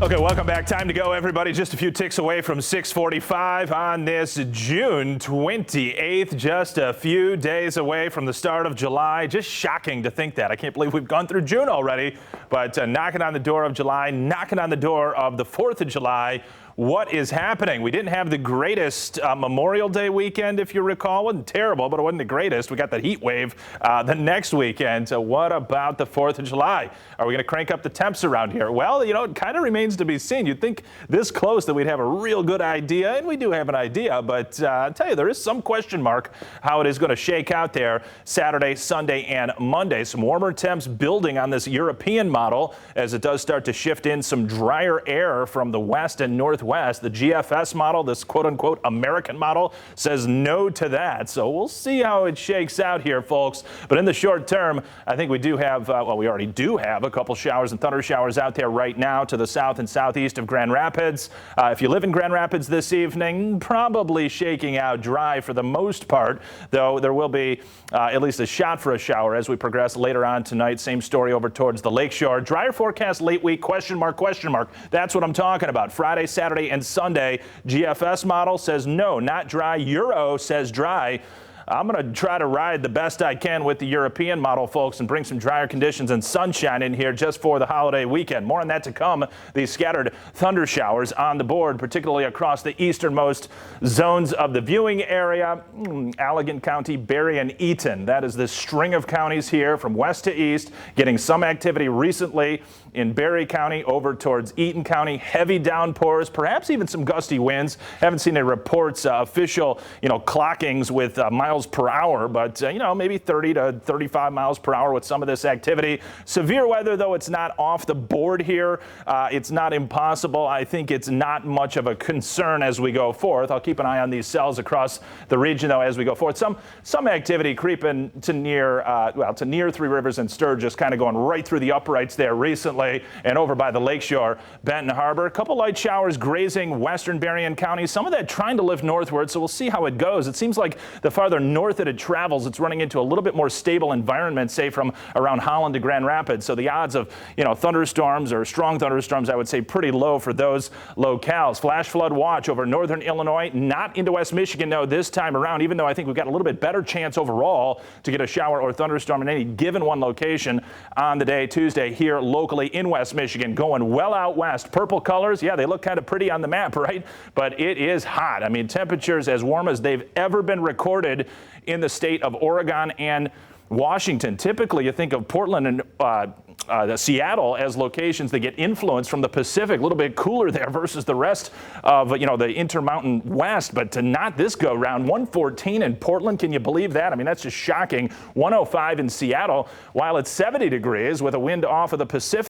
Okay, welcome back. Time to go, everybody. Just a few ticks away from 6:45 on this June 28th. Just a few days away from the start of July. Just shocking to think that. I can't believe we've gone through June already, but knocking on the door of July, knocking on the door of the 4th of July. What is happening? We didn't have the greatest Memorial Day weekend, if you recall. It wasn't terrible, but it wasn't the greatest. We got that heat wave the next weekend. So what about the 4th of July? Are we going to crank up the temps around here? Well, you know, it kind of remains to be seen. You'd think this close that we'd have a real good idea, and we do have an idea, but I'll tell you, there is some question mark how it is going to shake out there Saturday, Sunday, and Monday. Some warmer temps building on this European model as it does start to shift in some drier air from the west and northwest. The GFS model, this quote-unquote American model, says no to that. So we'll see how it shakes out here, folks. But in the short term, I think we do have, well, we already do have a couple showers and thunder showers out there right now to the south and southeast of Grand Rapids. If you live in Grand Rapids this evening, probably shaking out dry for the most part, though there will be at least a shot for a shower as we progress later on tonight. Same story over towards the lakeshore. Drier forecast late week, question mark, question mark. That's what I'm talking about. Friday, Saturday, and Sunday. GFS model says no, not dry. Euro says dry. I'm going to try to ride the best I can with the European model, folks, and bring some drier conditions and sunshine in here just for the holiday weekend. More on that to come. These scattered thunder showers on the board, particularly across the easternmost zones of the viewing area. Allegan County, Berry, and Eaton. That is the string of counties here from west to east, getting some activity recently in Berry County over towards Eaton County. Heavy downpours, perhaps even some gusty winds. Haven't seen any reports, official, clockings with miles per hour, but maybe 30 to 35 miles per hour with some of this activity. Severe weather, though, it's not off the board here. It's not impossible. I think it's not much of a concern as we go forth. I'll keep an eye on these cells across the region, though, as we go forth. Some activity creeping to near Three Rivers and Sturgis, kind of going right through the uprights there recently, and over by the lakeshore, Benton Harbor. A couple light showers grazing western Berrien County. Some of that trying to lift northward, so we'll see how it goes. It seems like the farther north that it travels, it's running into a little bit more stable environment, say from around Holland to Grand Rapids. So the odds of, thunderstorms or strong thunderstorms, I would say pretty low for those locales. Flash flood watch over northern Illinois, not into West Michigan, no, this time around, even though I think we've got a little bit better chance overall to get a shower or thunderstorm in any given one location on the day Tuesday here locally in West Michigan, going well out west. Purple colors, yeah, they look kind of pretty on the map, right? But it is hot. I mean, temperatures as warm as they've ever been recorded in the state of Oregon and Washington. Typically, you think of Portland and Seattle as locations that get influence from the Pacific, a little bit cooler there versus the rest of, the Intermountain West. But to not this go round, 114 in Portland, can you believe that? I mean, that's just shocking. 105 in Seattle, while it's 70 degrees with a wind off of the Pacific.